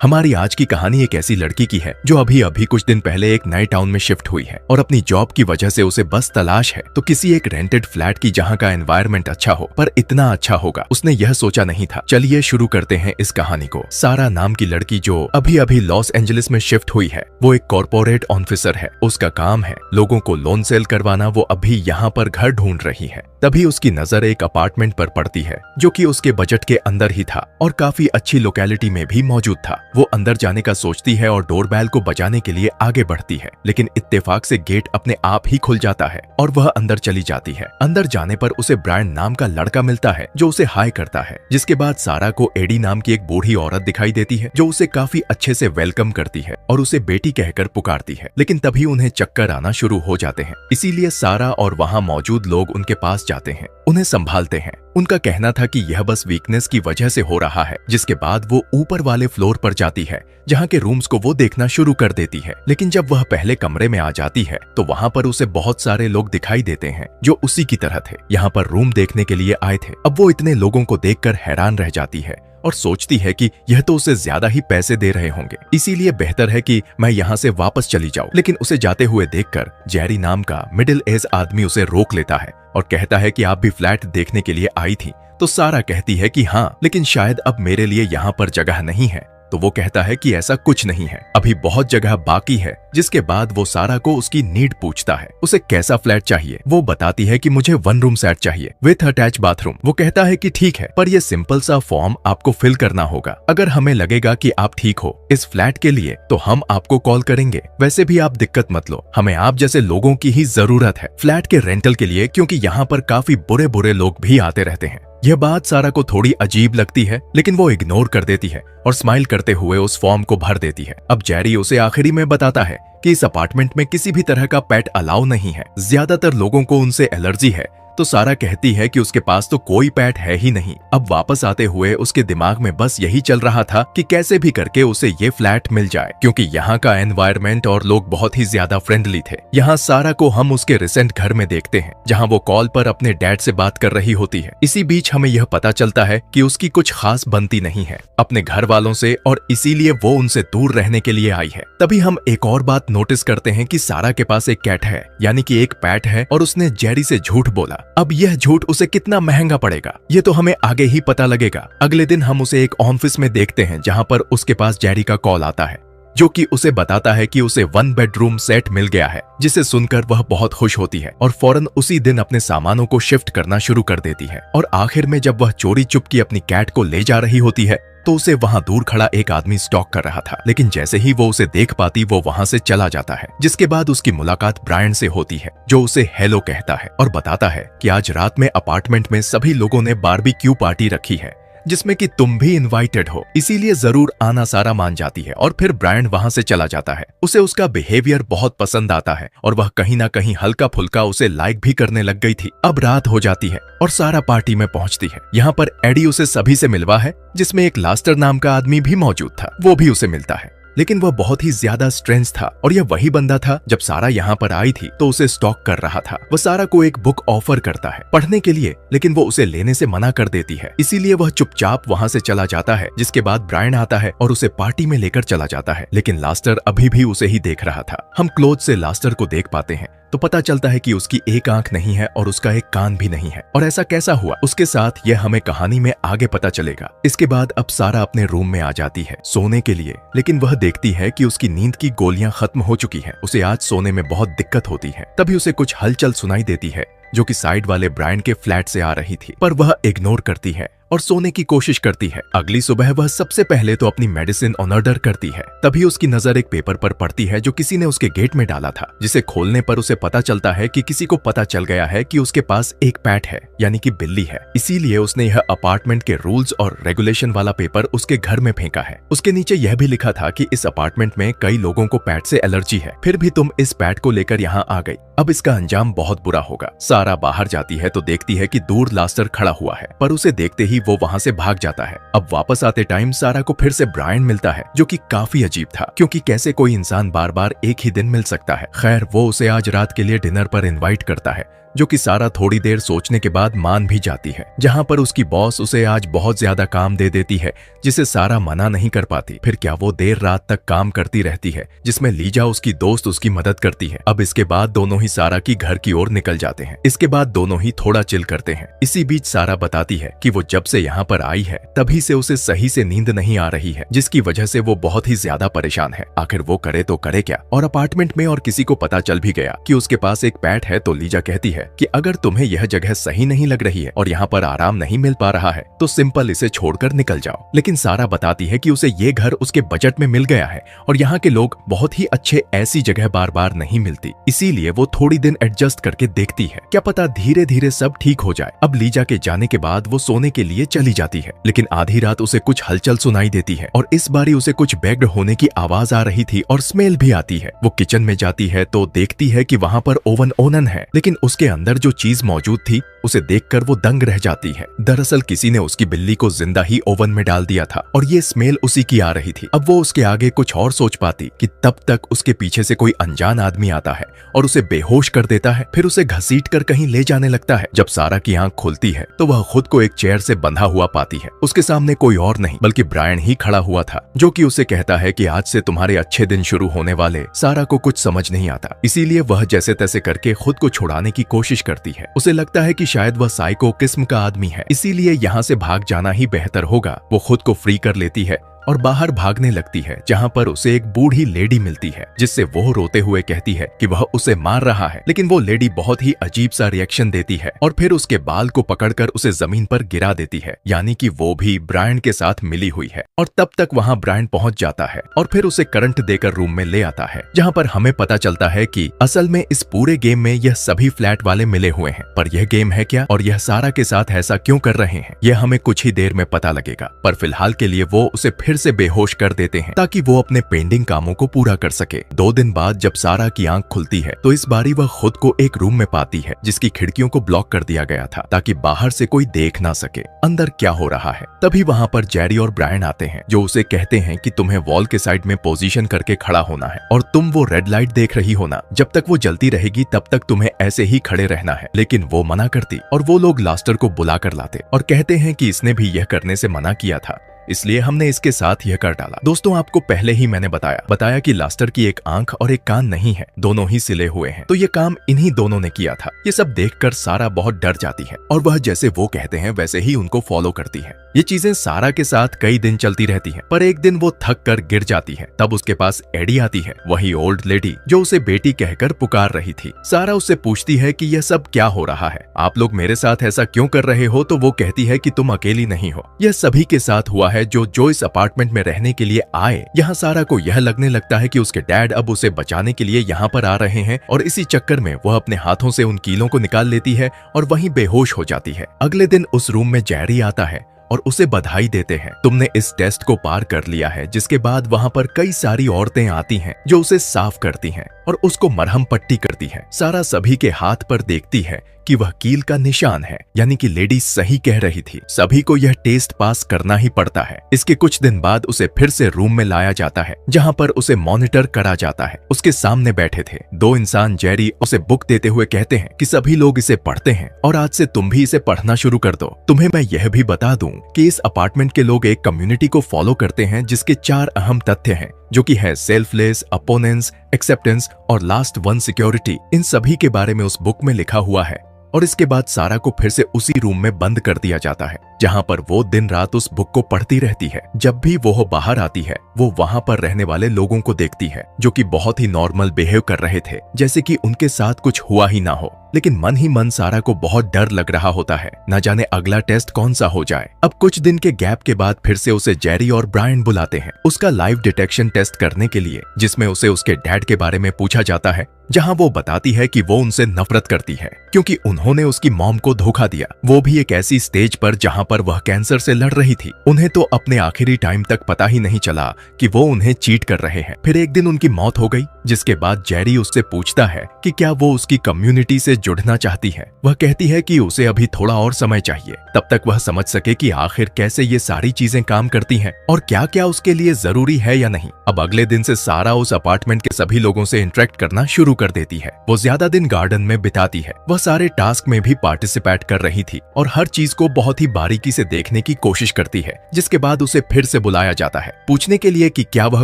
हमारी आज की कहानी एक ऐसी लड़की की है जो अभी अभी कुछ दिन पहले एक नए टाउन में शिफ्ट हुई है और अपनी जॉब की वजह से उसे बस तलाश है तो किसी एक रेंटेड फ्लैट की जहां का एनवायरनमेंट अच्छा हो, पर इतना अच्छा होगा उसने यह सोचा नहीं था। चलिए शुरू करते हैं इस कहानी को। सारा नाम की लड़की जो अभी अभी लॉस एंजलिस में शिफ्ट हुई है, वो एक कॉर्पोरेट ऑफिसर है। उसका काम है लोगों को लोन सेल करवाना। वो अभी यहाँ पर घर ढूंढ रही है। तभी उसकी नजर एक अपार्टमेंट पर पड़ती है जो कि उसके बजट के अंदर ही था और काफी अच्छी लोकेलिटी में भी मौजूद था। वो अंदर जाने का सोचती है और डोरबेल को बजाने के लिए आगे बढ़ती है, लेकिन इत्तेफाक से गेट अपने आप ही खुल जाता है और वह अंदर चली जाती है। अंदर जाने पर उसे ब्रायन नाम का लड़का मिलता है जो उसे हाय करता है, जिसके बाद सारा को एडी नाम की एक बूढ़ी औरत दिखाई देती है जो उसे काफी अच्छे से वेलकम करती है और उसे बेटी कहकर पुकारती है। लेकिन तभी उन्हें चक्कर आना शुरू हो जाते हैं, इसीलिए सारा और वहाँ मौजूद लोग उनके पास जाते हैं, उन्हें संभालते हैं। उनका कहना था कि यह बस वीकनेस की वजह से हो रहा है। जिसके बाद वो ऊपर वाले फ्लोर पर जाती है जहाँ के रूम्स को वो देखना शुरू कर देती है। लेकिन जब वह पहले कमरे में आ जाती है तो वहाँ पर उसे बहुत सारे लोग दिखाई देते हैं जो उसी की तरह थे, यहाँ पर रूम देखने के लिए आए थे। अब वो इतने लोगों को देखकर हैरान रह जाती है और सोचती है कि यह तो उसे ज्यादा ही पैसे दे रहे होंगे, इसीलिए बेहतर है कि मैं यहाँ से वापस चली जाऊं। लेकिन उसे जाते हुए देखकर जेरी नाम का मिडिल एज आदमी उसे रोक लेता है और कहता है कि आप भी फ्लैट देखने के लिए आई थी। तो सारा कहती है कि हाँ, लेकिन शायद अब मेरे लिए यहाँ पर जगह नहीं है। तो वो कहता है कि ऐसा कुछ नहीं है, अभी बहुत जगह बाकी है। जिसके बाद वो सारा को उसकी नीड पूछता है, उसे कैसा फ्लैट चाहिए। वो बताती है कि मुझे 1 रूम सेट चाहिए विथ अटैच बाथरूम। वो कहता है कि ठीक है, पर ये सिंपल सा फॉर्म आपको फिल करना होगा। अगर हमें लगेगा कि आप ठीक हो इस फ्लैट के लिए तो हम आपको कॉल करेंगे। वैसे भी आप दिक्कत मत लो, हमें आप जैसे लोगों की ही जरूरत है फ्लैट के रेंटल के लिए, क्योंकि यहाँ पर काफी बुरे बुरे लोग भी आते रहते हैं। यह बात सारा को थोड़ी अजीब लगती है, लेकिन वो इग्नोर कर देती है और स्माइल करते हुए उस फॉर्म को भर देती है। अब जेरी उसे आखिरी में बताता है कि इस अपार्टमेंट में किसी भी तरह का पेट अलाउ नहीं है, ज्यादातर लोगों को उनसे एलर्जी है। तो सारा कहती है कि उसके पास तो कोई पेट है ही नहीं। अब वापस आते हुए उसके दिमाग में बस यही चल रहा था कि कैसे भी करके उसे ये फ्लैट मिल जाए, क्योंकि यहाँ का एनवायरनमेंट और लोग बहुत ही ज्यादा फ्रेंडली थे। यहाँ सारा को हम उसके रिसेंट घर में देखते हैं जहाँ वो कॉल पर अपने डैड से बात कर रही होती है। इसी बीच हमें यह पता चलता है कि उसकी कुछ खास बनती नहीं है अपने घर वालों से और इसीलिए वो उनसे दूर रहने के लिए आई है। तभी हम एक और बात नोटिस करते हैं कि सारा के पास एक कैट है, यानी कि एक पेट है, और उसने जेरी से झूठ बोला। अब यह झूठ उसे कितना महंगा पड़ेगा ये तो हमें आगे ही पता लगेगा। अगले दिन हम उसे एक ऑफिस में देखते हैं जहां पर उसके पास जेरी का कॉल आता है जो कि उसे बताता है कि उसे 1 बेडरूम सेट मिल गया है, जिसे सुनकर वह बहुत खुश होती है और फौरन उसी दिन अपने सामानों को शिफ्ट करना शुरू कर देती है। और आखिर में जब वह चोरी चुपकी अपनी कैट को ले जा रही होती है तो उसे वहां दूर खड़ा एक आदमी स्टॉक कर रहा था, लेकिन जैसे ही वो उसे देख पाती वो वहां से चला जाता है। जिसके बाद उसकी मुलाकात ब्रायन से होती है जो उसे हेलो कहता है और बताता है कि आज रात में अपार्टमेंट में सभी लोगों ने बारबेक्यू पार्टी रखी है जिसमें कि तुम भी इनवाइटेड हो, इसीलिए जरूर आना। सारा मान जाती है और फिर ब्रायन वहां से चला जाता है। उसे उसका बिहेवियर बहुत पसंद आता है और वह कहीं ना कहीं हल्का फुल्का उसे लाइक भी करने लग गई थी। अब रात हो जाती है और सारा पार्टी में पहुंचती है। यहाँ पर एडी उसे सभी से मिलवा है, जिसमें एक लास्टर नाम का आदमी भी मौजूद था। वो भी उसे मिलता है, लेकिन वह बहुत ही ज्यादा स्ट्रेंज था और यह वही बंदा था जब सारा यहाँ पर आई थी तो उसे स्टॉक कर रहा था। वह सारा को एक बुक ऑफर करता है पढ़ने के लिए, लेकिन वो उसे लेने से मना कर देती है, इसीलिए वह चुपचाप वहाँ से चला जाता है। जिसके बाद ब्रायन आता है और उसे पार्टी में लेकर चला जाता है, लेकिन लास्टर अभी भी उसे ही देख रहा था। हम क्लोज से लास्टर को देख पाते हैं तो पता चलता है कि उसकी एक आंख नहीं है और उसका एक कान भी नहीं है। और ऐसा कैसा हुआ उसके साथ यह हमें कहानी में आगे पता चलेगा। इसके बाद अब सारा अपने रूम में आ जाती है सोने के लिए, लेकिन वह देखती है कि उसकी नींद की गोलियां खत्म हो चुकी हैं। उसे आज सोने में बहुत दिक्कत होती है। तभी उसे कुछ हलचल सुनाई देती है जो कि साइड वाले ब्रायन के फ्लैट से आ रही थी, पर वह इग्नोर करती है और सोने की कोशिश करती है। अगली सुबह वह सबसे पहले तो अपनी मेडिसिन ऑर्डर करती है। तभी उसकी नजर एक पेपर पर पड़ती है जो किसी ने उसके गेट में डाला था, जिसे खोलने पर उसे पता चलता है कि किसी को पता चल गया है कि उसके पास एक पेट है, यानी कि बिल्ली है। इसीलिए उसने यह अपार्टमेंट के रूल्स और रेगुलेशन वाला पेपर उसके घर में फेंका है। उसके नीचे यह भी लिखा था कि इस अपार्टमेंट में कई लोगों को पेट से एलर्जी है, फिर भी तुम इस पेट को लेकर यहाँ आ गई, अब इसका अंजाम बहुत बुरा होगा। सारा बाहर जाती है तो देखती है कि दूर लास्टर खड़ा हुआ है, पर उसे देखते ही वो वहाँ से भाग जाता है। अब वापस आते टाइम सारा को फिर से ब्रायन मिलता है जो कि काफी अजीब था, क्योंकि कैसे कोई इंसान बार बार एक ही दिन मिल सकता है। खैर वो उसे आज रात के लिए डिनर पर इनवाइट करता है, जो कि सारा थोड़ी देर सोचने के बाद मान भी जाती है, जहाँ पर उसकी बॉस उसे आज बहुत ज्यादा काम दे देती है जिसे सारा मना नहीं कर पाती। फिर क्या वो देर रात तक काम करती रहती है, जिसमें लीजा उसकी दोस्त उसकी मदद करती है। अब इसके बाद दोनों ही सारा की घर की ओर निकल जाते हैं। इसके बाद दोनों ही थोड़ा चिल करते हैं। इसी बीच सारा बताती है कि वो जब से यहाँ पर आई है तभी से उसे सही से नींद नहीं आ रही है, जिसकी वजह से वो बहुत ही ज्यादा परेशान है। आखिर वो करे तो करे क्या। और अपार्टमेंट में और किसी को पता चल भी गया कि उसके पास एक पेट है, तो लीजा कहती है कि अगर तुम्हें यह जगह सही नहीं लग रही है और यहाँ पर आराम नहीं मिल पा रहा है तो सिंपल इसे छोड़कर निकल जाओ। लेकिन सारा बताती है कि उसे ये घर उसके बजट में मिल गया है और यहाँ के लोग बहुत ही अच्छे, ऐसी जगह बार बार नहीं मिलती, इसीलिए वो थोड़ी दिन एडजस्ट करके देखती है, क्या पता धीरे धीरे सब ठीक हो जाए। अब लीजा के जाने के बाद वो सोने के लिए चली जाती है, लेकिन आधी रात उसे कुछ हलचल सुनाई देती है और इस बारी उसे कुछ बेग्ड होने की आवाज आ रही थी और स्मेल भी आती है। वो किचन में जाती है तो देखती है कि वहाँ पर ओवन ओनन है, लेकिन उसके अंदर जो चीज मौजूद थी उसे देखकर वो दंग रह जाती है। दरअसल किसी ने उसकी बिल्ली को जिंदा ही ओवन में डाल दिया था और ये स्मेल उसी की आ रही थी। अब वो उसके आगे कुछ और सोच पाती कि तब तक उसके पीछे से कोई अनजान आदमी आता है और उसे बेहोश कर देता है, फिर उसे घसीट कर कहीं ले जाने लगता है। जब सारा की आंख खुलती है तो वह खुद को एक चेयर से बंधा हुआ पाती है। उसके सामने कोई और नहीं बल्कि ब्रायन ही खड़ा हुआ था, जो कि उसे कहता है कि आज से तुम्हारे अच्छे दिन शुरू होने वाले। सारा को कुछ समझ नहीं आता, इसीलिए वह जैसे तैसे करके खुद को छुड़ाने की कोशिश करती है। उसे लगता है कि शायद वह साइको किस्म का आदमी है, इसीलिए यहाँ से भाग जाना ही बेहतर होगा। वो खुद को फ्री कर लेती है और बाहर भागने लगती है, जहाँ पर उसे एक बूढ़ी लेडी मिलती है, जिससे वो रोते हुए कहती है कि वह उसे मार रहा है। लेकिन वो लेडी बहुत ही अजीब सा रिएक्शन देती है और फिर उसके बाल को पकड़कर उसे जमीन पर गिरा देती है, यानी कि वो भी ब्रायन के साथ मिली हुई है। और तब तक वहाँ ब्रायन पहुंच जाता है और फिर उसे करंट देकर रूम में ले आता है, जहाँ पर हमें पता चलता है कि असल में इस पूरे गेम में यह सभी फ्लैट वाले मिले हुए हैं। पर यह गेम है क्या और यह सारा के साथ ऐसा क्यों कर रहे हैं, यह हमें कुछ ही देर में पता लगेगा। पर फिलहाल के लिए वो उसे फिर से बेहोश कर देते हैं ताकि वो अपने पेंडिंग कामों को पूरा कर सके। 2 दिन बाद जब सारा की आंख खुलती है तो इस बारी वह खुद को एक रूम में पाती है जिसकी खिड़कियों को ब्लॉक कर दिया गया था ताकि बाहर से कोई देख ना सके अंदर क्या हो रहा है। तभी वहाँ पर जेरी और ब्रायन आते हैं, जो उसे कहते हैं कि तुम्हें वॉल के साइड में पोजीशन करके खड़ा होना है और तुम वो रेड लाइट देख रही हो ना, जब तक वो जलती रहेगी तब तक तुम्हें ऐसे ही खड़े रहना है। लेकिन वो मना करती और वो लोग लास्टर को बुला कर लाते और कहते हैं कि इसने भी यह करने से मना किया था, इसलिए हमने इसके साथ यह कर डाला। दोस्तों, आपको पहले ही मैंने बताया कि लास्टर की एक आंख और एक कान नहीं है, दोनों ही सिले हुए हैं, तो ये काम इन्हीं दोनों ने किया था। ये सब देखकर सारा बहुत डर जाती है और वह जैसे वो कहते हैं वैसे ही उनको फॉलो करती है। ये चीजें सारा के साथ कई दिन चलती रहती हैं, पर एक दिन वो थक कर गिर जाती है। तब उसके पास एडी आती है, वही ओल्ड लेडी जो उसे बेटी कहकर पुकार रही थी। सारा उससे पूछती है कि यह सब क्या हो रहा है, आप लोग मेरे साथ ऐसा क्यों कर रहे हो, तो वो कहती है कि तुम अकेली नहीं हो, यह सभी के साथ हुआ है जो इस अपार्टमेंट में रहने के लिए आए। यहाँ सारा को यह लगने लगता है कि उसके डैड अब उसे बचाने के लिए यहाँ पर आ रहे हैं और इसी चक्कर में वह अपने हाथों से उन कीलों को निकाल लेती है और वहीं बेहोश हो जाती है। अगले दिन उस रूम में जेरी आता है और उसे बधाई देते हैं, तुमने इस टेस्ट को पार कर लिया है। जिसके बाद वहाँ पर कई सारी औरतें आती हैं जो उसे साफ करती हैं और उसको मरहम पट्टी करती है। सारा सभी के हाथ पर देखती है कि वह कील का निशान है, यानी कि लेडी सही कह रही थी, सभी को यह टेस्ट पास करना ही पड़ता है। इसके कुछ दिन बाद उसे फिर से रूम में लाया जाता है, जहाँ पर उसे मॉनिटर करा जाता है। उसके सामने बैठे थे 2 इंसान। जेरी उसे बुक देते हुए कहते हैं कि सभी लोग इसे पढ़ते हैं और आज से तुम भी इसे पढ़ना शुरू कर दो। तुम्हें मैं यह भी बता दूं कि इस अपार्टमेंट के लोग एक कम्युनिटी को फॉलो करते हैं जिसके 4 अहम तथ्य हैं, जो कि है सेल्फलेस, अपोनेंस, एक्सेप्टेंस और लास्ट वन सिक्योरिटी। इन सभी के बारे में उस बुक में लिखा हुआ है। और इसके बाद सारा को फिर से उसी रूम में बंद कर दिया जाता है, जहाँ पर वो दिन रात उस बुक को पढ़ती रहती है। जब भी वो बाहर आती है वो वहाँ पर रहने वाले लोगों को देखती है, जो कि बहुत ही नॉर्मल बिहेव कर रहे थे, जैसे कि उनके साथ कुछ हुआ ही ना हो। लेकिन मन ही मन सारा को बहुत डर लग रहा होता है, न जाने अगला टेस्ट कौन सा हो जाए। अब कुछ दिन के गैप के बाद फिर से उसे जेरी और ब्रायन बुलाते हैं उसका लाइव डिटेक्शन टेस्ट करने के लिए, जिसमें उसे उसके डैड के बारे में पूछा जाता है, जहां वो बताती है कि वो उनसे नफरत करती है क्योंकि उन्होंने उसकी मॉम को धोखा दिया, वो भी एक ऐसी स्टेज पर जहां पर वह कैंसर से लड़ रही थी। उन्हें तो अपने आखिरी टाइम तक पता ही नहीं चला कि वो उन्हें चीट कर रहे हैं। फिर एक दिन उनकी मौत हो गई, जिसके बाद जेरी उससे पूछता है कि क्या वो उसकी कम्युनिटी से जुड़ना चाहती है। वह कहती है कि उसे अभी थोड़ा और समय चाहिए, तब तक वह समझ सके कि आखिर कैसे ये सारी चीजें काम करती हैं और क्या क्या उसके लिए जरूरी है या नहीं। अब अगले दिन से सारा उस अपार्टमेंट के सभी लोगों से इंटरेक्ट करना शुरू कर देती है। वो ज्यादा दिन गार्डन में बिताती है। वह सारे टास्क में भी पार्टिसिपेट कर रही थी और हर चीज को बहुत ही बारीकी से देखने की कोशिश करती है। जिसके बाद उसे फिर से बुलाया जाता है पूछने के लिए कि क्या वह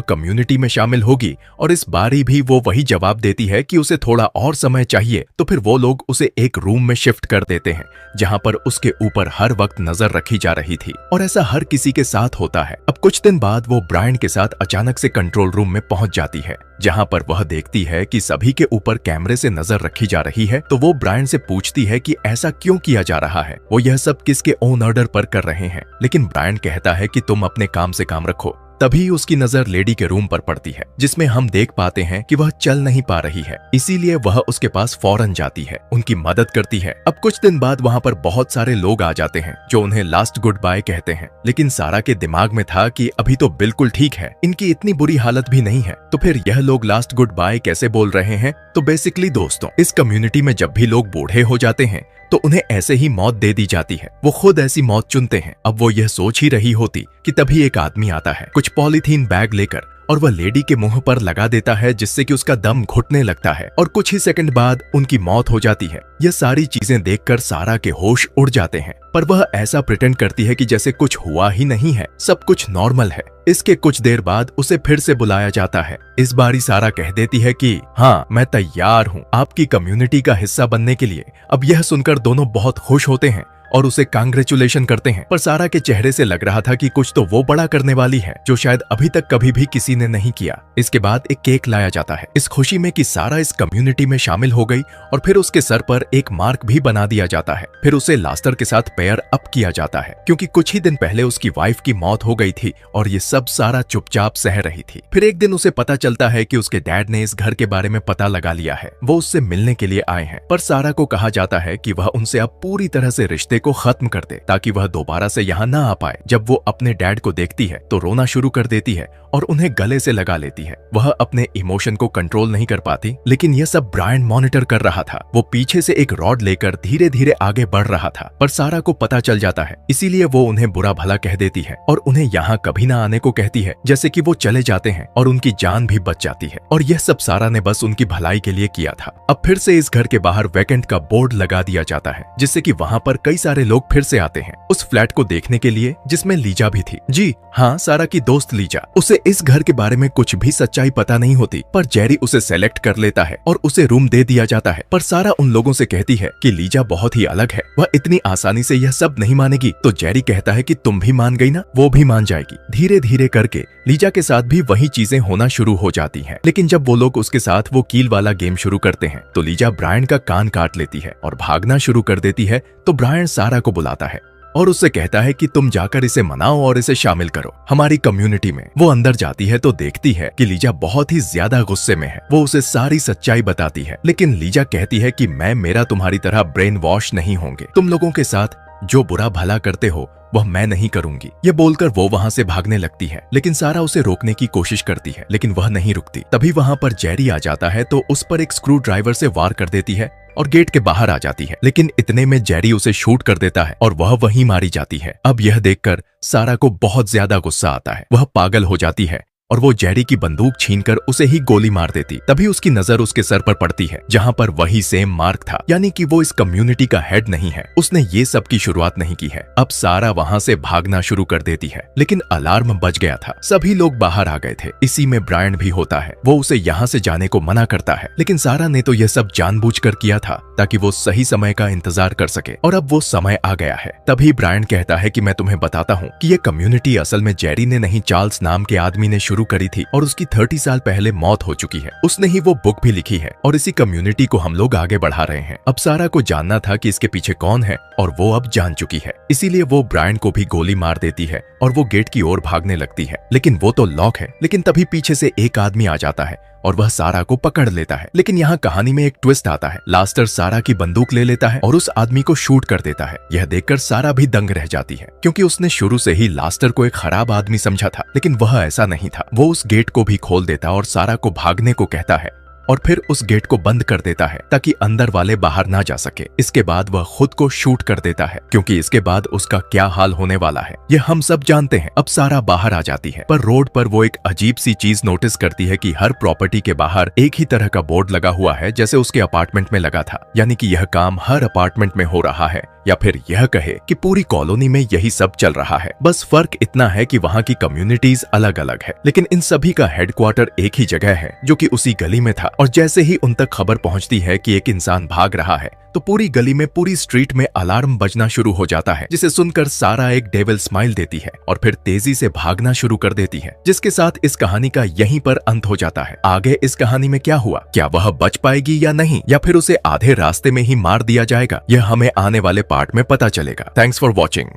कम्युनिटी में शामिल होगी, और इस बारी भी वो वही जवाब देती है कि उसे थोड़ा और समय चाहिए। तो फिर वो लोग उसे एक रूम में शिफ्ट कर देते हैं जहाँ पर उसके ऊपर हर वक्त नजर रखी जा रही थी, और ऐसा हर किसी के साथ होता है। अब कुछ दिन बाद वो ब्रायन के साथ अचानक से कंट्रोल रूम में पहुंच जाती है, जहां पर वह देखती है कि सभी के ऊपर कैमरे से नजर रखी जा रही है। तो वो ब्रायन से पूछती है कि ऐसा क्यों किया जा रहा है, वो यह सब किसके ओन ऑर्डर पर कर रहे हैं। लेकिन ब्रायन कहता है कि तुम अपने काम से काम रखो। तभी उसकी नजर लेडी के रूम पर पड़ती है, जिसमें हम देख पाते हैं कि वह चल नहीं पा रही है, इसीलिए वह उसके पास फौरन जाती है, उनकी मदद करती है। अब कुछ दिन बाद वहाँ पर बहुत सारे लोग आ जाते हैं जो उन्हें लास्ट गुड बाय कहते हैं। लेकिन सारा के दिमाग में था कि अभी तो बिल्कुल ठीक है, इनकी इतनी बुरी हालत भी नहीं है, तो फिर यह लोग लास्ट गुड बाय कैसे बोल रहे हैं। तो बेसिकली दोस्तों, इस कम्युनिटी में जब भी लोग बूढ़े हो जाते हैं तो उन्हें ऐसे ही मौत दे दी जाती है। वो खुद ऐसी मौत चुनते हैं। अब वो यह सोच ही रही होती कि तभी एक आदमी आता है कुछ पॉलीथीन बैग लेकर, और वह लेडी के मुंह पर लगा देता है, जिससे कि उसका दम घुटने लगता है और कुछ ही सेकंड बाद उनकी मौत हो जाती है। यह सारी चीजें देखकर सारा के होश उड़ जाते हैं, पर वह ऐसा प्रिटेंड करती है कि जैसे कुछ हुआ ही नहीं है, सब कुछ नॉर्मल है। इसके कुछ देर बाद उसे फिर से बुलाया जाता है। इस बारी सारा कह देती है कि हाँ, मैं तैयार हूँ आपकी कम्युनिटी का हिस्सा बनने के लिए। अब यह सुनकर दोनों बहुत खुश होते हैं और उसे कांग्रेचुलेशन करते हैं, पर सारा के चेहरे से लग रहा था कि कुछ तो वो बड़ा करने वाली है जो शायद अभी तक कभी भी किसी ने नहीं किया। इसके बाद एक केक लाया जाता है इस खुशी में कि सारा इस कम्युनिटी में शामिल हो गई, और फिर उसके सर पर एक मार्क भी बना दिया जाता है। फिर उसे लास्टर के साथ पेयर अप किया जाता है, क्योंकि कुछ ही दिन पहले उसकी वाइफ की मौत हो गई थी और ये सब सारा चुपचाप सह रही थी। फिर एक दिन उसे पता चलता है कि उसके डैड ने इस घर के बारे में पता लगा लिया है। वो उससे मिलने के लिए आए हैं, पर सारा को कहा जाता है कि वह उनसे अब पूरी तरह से रिश्ते को खत्म कर दे, ताकि वह दोबारा से यहाँ ना आ पाए। जब वो अपने डैड को देखती है तो रोना शुरू कर देती है और उन्हें गले से लगा लेती है। वह अपने इमोशन को कंट्रोल नहीं कर पाती, लेकिन यह सब ब्रायन मॉनिटर कर रहा था। वो पीछे से एक रॉड लेकर धीरे धीरे आगे बढ़ रहा था, पर सारा को पता चल जाता है, इसीलिए वो उन्हें बुरा भला कह देती है और उन्हें यहाँ कभी ना आने को कहती है, जैसे कि वो चले जाते हैं और उनकी जान भी बच जाती है। और यह सब सारा ने बस उनकी भलाई के लिए किया था। अब फिर से इस घर के बाहर वैकेंट का बोर्ड लगा दिया जाता है, जिससे कि वहाँ पर कई सारे लोग फिर से आते हैं उस फ्लैट को देखने के लिए, जिसमें लीजा भी थी। जी हाँ, सारा की दोस्त लीजा। उसे इस घर के बारे में कुछ भी सच्चाई पता नहीं होती, पर जेरी उसे सेलेक्ट कर लेता है और उसे रूम दे दिया जाता है। पर सारा उन लोगों से कहती है कि लीजा बहुत ही अलग है, वह इतनी आसानी से यह सब नहीं मानेगी। तो जेरी कहता है कि तुम भी मान गई ना, वो भी मान जाएगी। धीरे धीरे करके लीजा के साथ भी वही चीजें होना शुरू हो जाती हैं। लेकिन जब वो लोग उसके साथ वो कील वाला गेम शुरू करते हैं तो लीजा ब्रायन का कान काट लेती है और भागना शुरू कर देती है। तो ब्रायन सारा को बुलाता है और उससे कहता है कि तुम जाकर इसे मनाओ और इसे शामिल करो हमारी कम्युनिटी में। वो अंदर जाती है तो देखती है कि लीजा बहुत ही ज्यादा गुस्से में है। वो उसे सारी सच्चाई बताती है, लेकिन लीजा कहती है कि मेरा तुम्हारी तरह ब्रेन वॉश नहीं होंगे। तुम लोगों के साथ जो बुरा भला करते हो वह मैं नहीं करूंगी। ये बोलकर वो वहाँ से भागने लगती है, लेकिन सारा उसे रोकने की कोशिश करती है, लेकिन वह नहीं रुकती। तभी वहाँ पर जेरी आ जाता है तो उस पर एक स्क्रू ड्राइवर से वार कर देती है और गेट के बाहर आ जाती है। लेकिन इतने में जेरी उसे शूट कर देता है और वह वहीं मारी जाती है। अब यह देखकर सारा को बहुत ज्यादा गुस्सा आता है। वह पागल हो जाती है और वो जेरी की बंदूक छीनकर उसे ही गोली मार देती। तभी उसकी नजर उसके सर पर पड़ती है, जहाँ पर वही सेम मार्क था, यानी कि वो इस कम्युनिटी का हेड नहीं है। उसने ये सब की शुरुआत नहीं की है। अब सारा वहाँ से भागना शुरू कर देती है, लेकिन अलार्म बज गया था। सभी लोग बाहर आ गए थे। इसी में ब्रायन भी होता है। वो उसे यहाँ से जाने को मना करता है, लेकिन सारा ने तो यह सब जानबूझकर किया था ताकि वो सही समय का इंतजार कर सके, और अब वो समय आ गया है। तभी ब्रायन कहता है कि मैं तुम्हें बताता हूँ कि ये कम्युनिटी असल में जेरी ने नहीं, चार्ल्स नाम के आदमी ने शुरू करी थी और उसकी 30 साल पहले मौत हो चुकी है। उसने ही वो बुक भी लिखी है और इसी कम्युनिटी को हम लोग आगे बढ़ा रहे हैं। अब सारा को जानना था कि इसके पीछे कौन है और वो अब जान चुकी है, इसीलिए वो ब्रायन को भी गोली मार देती है और वो गेट की ओर भागने लगती है, लेकिन वो तो लॉक है। लेकिन तभी पीछे से एक आदमी आ जाता है और वह सारा को पकड़ लेता है। लेकिन यहाँ कहानी में एक ट्विस्ट आता है। लास्टर सारा की बंदूक ले लेता है और उस आदमी को शूट कर देता है। यह देखकर सारा भी दंग रह जाती है, क्योंकि उसने शुरू से ही लास्टर को एक खराब आदमी समझा था, लेकिन वह ऐसा नहीं था। वो उस गेट को भी खोल देता और सारा को भागने को कहता है और फिर उस गेट को बंद कर देता है ताकि अंदर वाले बाहर ना जा सके। इसके बाद वह खुद को शूट कर देता है, क्योंकि इसके बाद उसका क्या हाल होने वाला है यह हम सब जानते हैं। अब सारा बाहर आ जाती है, पर रोड पर वो एक अजीब सी चीज नोटिस करती है कि हर प्रॉपर्टी के बाहर एक ही तरह का बोर्ड लगा हुआ है जैसे उसके अपार्टमेंट में लगा था। यानी कि यह काम हर अपार्टमेंट में हो रहा है, या फिर यह कहे कि पूरी कॉलोनी में यही सब चल रहा है। बस फर्क इतना है कि वहाँ की कम्युनिटीज अलग अलग है, लेकिन इन सभी का हेडक्वार्टर एक ही जगह है जो कि उसी गली में था। और जैसे ही उन तक खबर पहुंचती है कि एक इंसान भाग रहा है, तो पूरी गली में, पूरी स्ट्रीट में अलार्म बजना शुरू हो जाता है, जिसे सुनकर सारा एक डेविल स्माइल देती है और फिर तेजी से भागना शुरू कर देती है, जिसके साथ इस कहानी का यहीं पर अंत हो जाता है। आगे इस कहानी में क्या हुआ, क्या वह बच पाएगी या नहीं, या फिर उसे आधे रास्ते में ही मार दिया जाएगा, यह हमें आने वाले पार्ट में पता चलेगा। Thanks for watching.